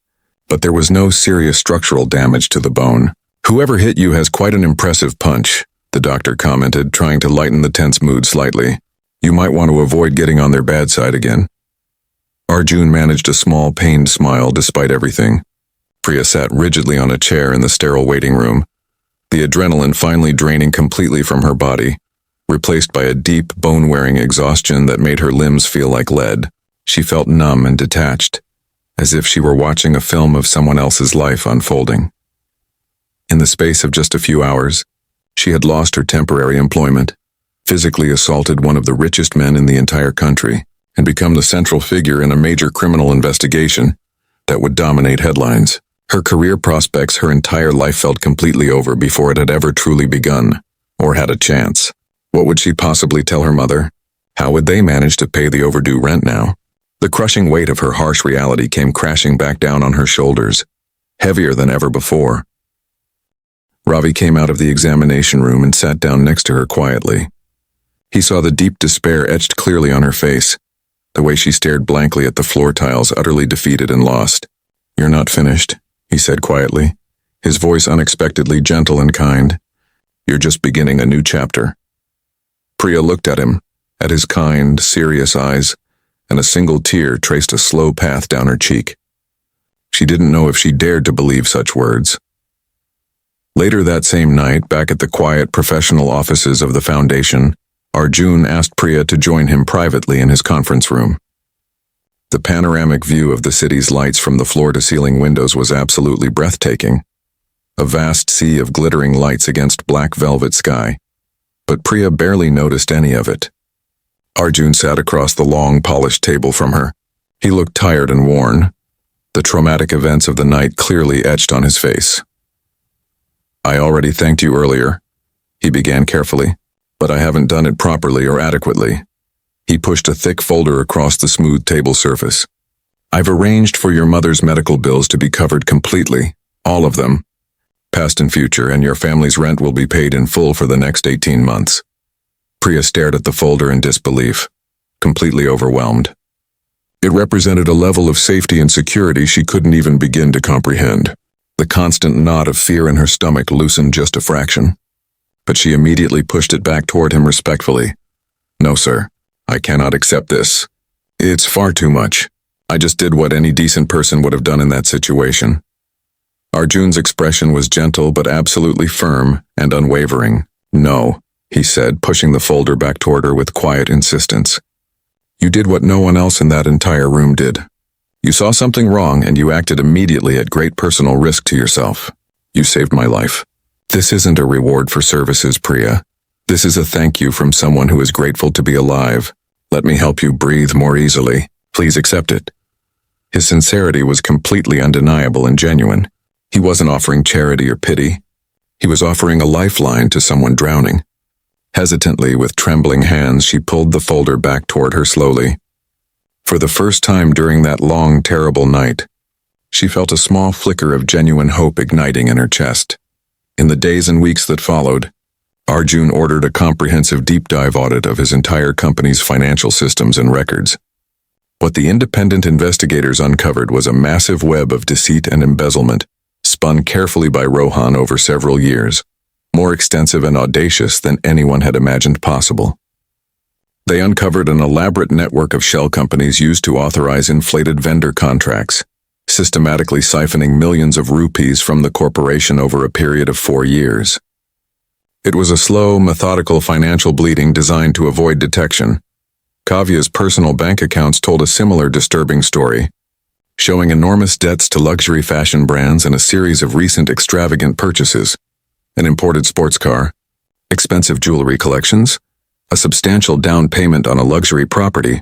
but there was no serious structural damage to the bone. Whoever hit you has quite an impressive punch, the doctor commented, trying to lighten the tense mood slightly. You might want to avoid getting on their bad side again. Arjun managed a small, pained smile despite everything. Priya sat rigidly on a chair in the sterile waiting room, the adrenaline finally draining completely from her body, replaced by a deep, bone-wearing exhaustion that made her limbs feel like lead. She felt numb and detached, as if she were watching a film of someone else's life unfolding. In the space of just a few hours, she had lost her temporary employment, physically assaulted one of the richest men in the entire country, and become the central figure in a major criminal investigation that would dominate headlines. Her career prospects, her entire life felt completely over before it had ever truly begun, or had a chance. What would she possibly tell her mother? How would they manage to pay the overdue rent now? The crushing weight of her harsh reality came crashing back down on her shoulders, heavier than ever before. Ravi came out of the examination room and sat down next to her quietly. He saw the deep despair etched clearly on her face, the way she stared blankly at the floor tiles, utterly defeated and lost. "You're not finished," he said quietly, his voice unexpectedly gentle and kind. "You're just beginning a new chapter." Priya looked at him, at his kind, serious eyes, and a single tear traced a slow path down her cheek. She didn't know if she dared to believe such words. Later that same night, back at the quiet professional offices of the foundation, Arjun asked Priya to join him privately in his conference room. The panoramic view of the city's lights from the floor-to-ceiling windows was absolutely breathtaking. A vast sea of glittering lights against black velvet sky. But Priya barely noticed any of it. Arjun sat across the long, polished table from her. He looked tired and worn, the traumatic events of the night clearly etched on his face. "I already thanked you earlier," he began carefully, "but I haven't done it properly or adequately." He pushed a thick folder across the smooth table surface. "I've arranged for your mother's medical bills to be covered completely, all of them, past and future, and your family's rent will be paid in full for the next 18 months. Priya stared at the folder in disbelief, completely overwhelmed. It represented a level of safety and security she couldn't even begin to comprehend. The constant knot of fear in her stomach loosened just a fraction. But she immediately pushed it back toward him respectfully. "No, sir. I cannot accept this. It's far too much. I just did what any decent person would have done in that situation." Arjun's expression was gentle but absolutely firm and unwavering. "No," he said, pushing the folder back toward her with quiet insistence. "You did what no one else in that entire room did. You saw something wrong and you acted immediately at great personal risk to yourself. You saved my life. This isn't a reward for services, Priya. This is a thank you from someone who is grateful to be alive. Let me help you breathe more easily. Please accept it." His sincerity was completely undeniable and genuine. He wasn't offering charity or pity. He was offering a lifeline to someone drowning. Hesitantly, with trembling hands, she pulled the folder back toward her slowly. For the first time during that long, terrible night, she felt a small flicker of genuine hope igniting in her chest. In the days and weeks that followed, Arjun ordered a comprehensive deep dive audit of his entire company's financial systems and records. What the independent investigators uncovered was a massive web of deceit and embezzlement, spun carefully by Rohan over several years, more extensive and audacious than anyone had imagined possible. They uncovered an elaborate network of shell companies used to authorize inflated vendor contracts, systematically siphoning millions of rupees from the corporation over a period of 4 years. It was a slow, methodical financial bleeding designed to avoid detection. Kavya's personal bank accounts told a similar disturbing story, showing enormous debts to luxury fashion brands and a series of recent extravagant purchases: an imported sports car, expensive jewelry collections, a substantial down payment on a luxury property,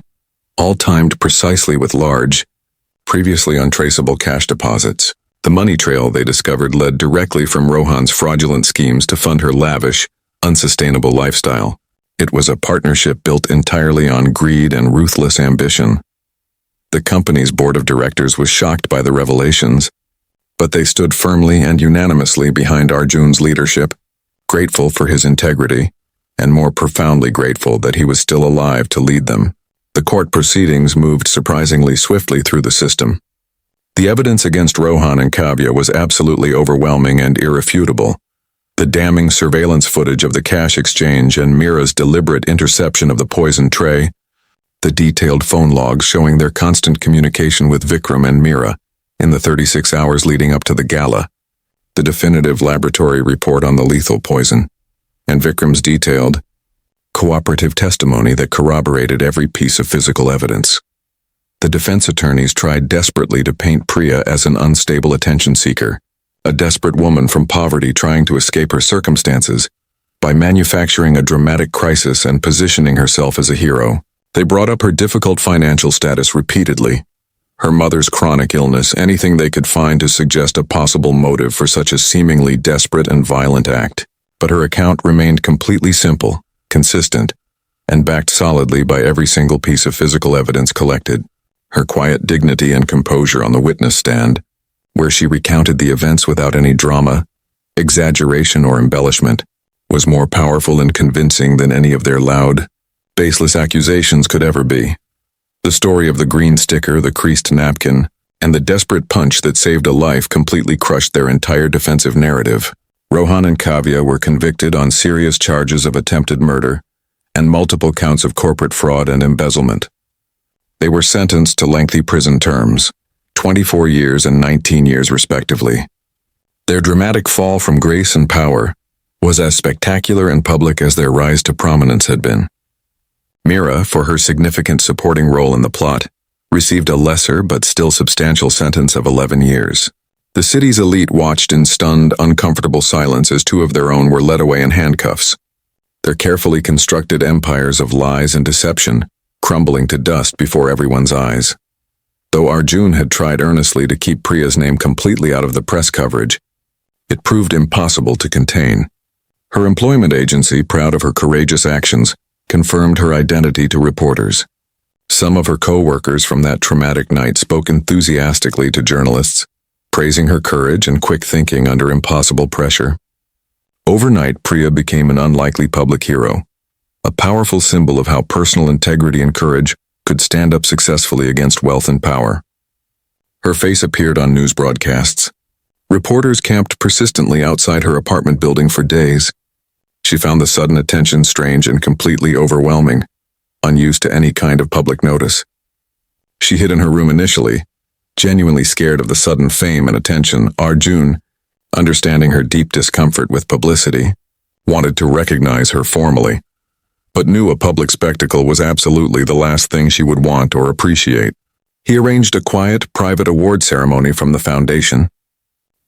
all timed precisely with large, previously untraceable cash deposits. The money trail they discovered led directly from Rohan's fraudulent schemes to fund her lavish, unsustainable lifestyle. It was a partnership built entirely on greed and ruthless ambition. The company's board of directors was shocked by the revelations, but they stood firmly and unanimously behind Arjun's leadership, grateful for his integrity, and more profoundly grateful that he was still alive to lead them. The court proceedings moved surprisingly swiftly through the system. The evidence against Rohan and Kavya was absolutely overwhelming and irrefutable. The damning surveillance footage of the cash exchange and Mira's deliberate interception of the poison tray, the detailed phone logs showing their constant communication with Vikram and Mira in the 36 hours leading up to the gala, the definitive laboratory report on the lethal poison, and Vikram's detailed, cooperative testimony that corroborated every piece of physical evidence. The defense attorneys tried desperately to paint Priya as an unstable attention seeker, a desperate woman from poverty trying to escape her circumstances, by manufacturing a dramatic crisis and positioning herself as a hero. They brought up her difficult financial status repeatedly, Her mother's chronic illness, anything they could find to suggest a possible motive for such a seemingly desperate and violent act. But her account remained completely simple, consistent, and backed solidly by every single piece of physical evidence collected. Her quiet dignity and composure on the witness stand, where she recounted the events without any drama, exaggeration or embellishment, was more powerful and convincing than any of their loud, baseless accusations could ever be. The story of the green sticker, the creased napkin, and the desperate punch that saved a life completely crushed their entire defensive narrative. Rohan and Kavya were convicted on serious charges of attempted murder and multiple counts of corporate fraud and embezzlement. They were sentenced to lengthy prison terms, 24 years and 19 years respectively. Their dramatic fall from grace and power was as spectacular and public as their rise to prominence had been. Mira, for her significant supporting role in the plot, received a lesser but still substantial sentence of 11 years. The city's elite watched in stunned, uncomfortable silence as two of their own were led away in handcuffs, their carefully constructed empires of lies and deception crumbling to dust before everyone's eyes. Though Arjun had tried earnestly to keep Priya's name completely out of the press coverage, it proved impossible to contain. Her employment agency, proud of her courageous actions, confirmed her identity to reporters. Some of her co-workers from that traumatic night spoke enthusiastically to journalists, praising her courage and quick thinking under impossible pressure. Overnight, Priya became an unlikely public hero, a powerful symbol of how personal integrity and courage could stand up successfully against wealth and power. Her face appeared on news broadcasts. Reporters camped persistently outside her apartment building for days. She found the sudden attention strange and completely overwhelming, unused to any kind of public notice. She hid in her room initially, genuinely scared of the sudden fame and attention. Arjun, understanding her deep discomfort with publicity, wanted to recognize her formally, but knew a public spectacle was absolutely the last thing she would want or appreciate. He arranged a quiet, private award ceremony from the foundation.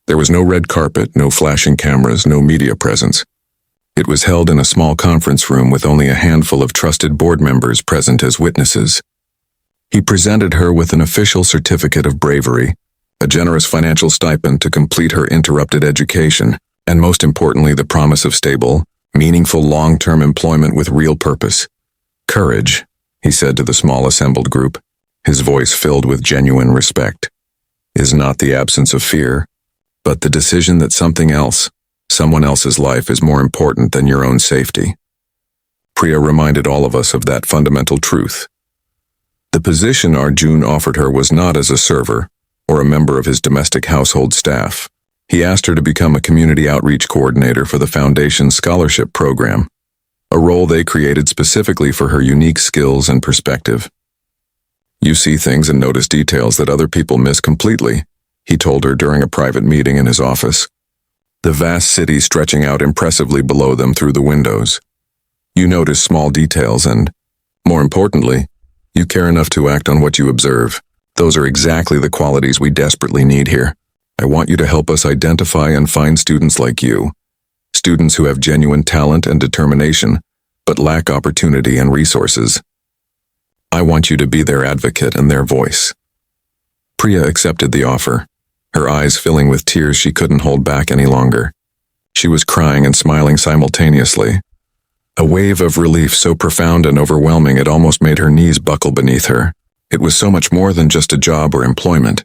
There was no red carpet, no flashing cameras, no media presence. It was held in a small conference room with only a handful of trusted board members present as witnesses. He presented her with an official certificate of bravery, a generous financial stipend to complete her interrupted education, and most importantly, the promise of stable, meaningful long-term employment with real purpose. Courage, he said to the small assembled group, his voice filled with genuine respect, is not the absence of fear, but the decision that something else, someone else's life is more important than your own safety. Priya reminded all of us of that fundamental truth. The position Arjun offered her was not as a server or a member of his domestic household staff. He asked her to become a community outreach coordinator for the Foundation's scholarship program, a role they created specifically for her unique skills and perspective. You see things and notice details that other people miss completely, he told her during a private meeting in his office. The vast city stretching out impressively below them through the windows. You notice small details and, more importantly, you care enough to act on what you observe. Those are exactly the qualities we desperately need here. I want you to help us identify and find students like you, students who have genuine talent and determination, but lack opportunity and resources. I want you to be their advocate and their voice. Priya accepted the offer, her eyes filling with tears she couldn't hold back any longer. She was crying and smiling simultaneously. A wave of relief so profound and overwhelming it almost made her knees buckle beneath her. It was so much more than just a job or employment.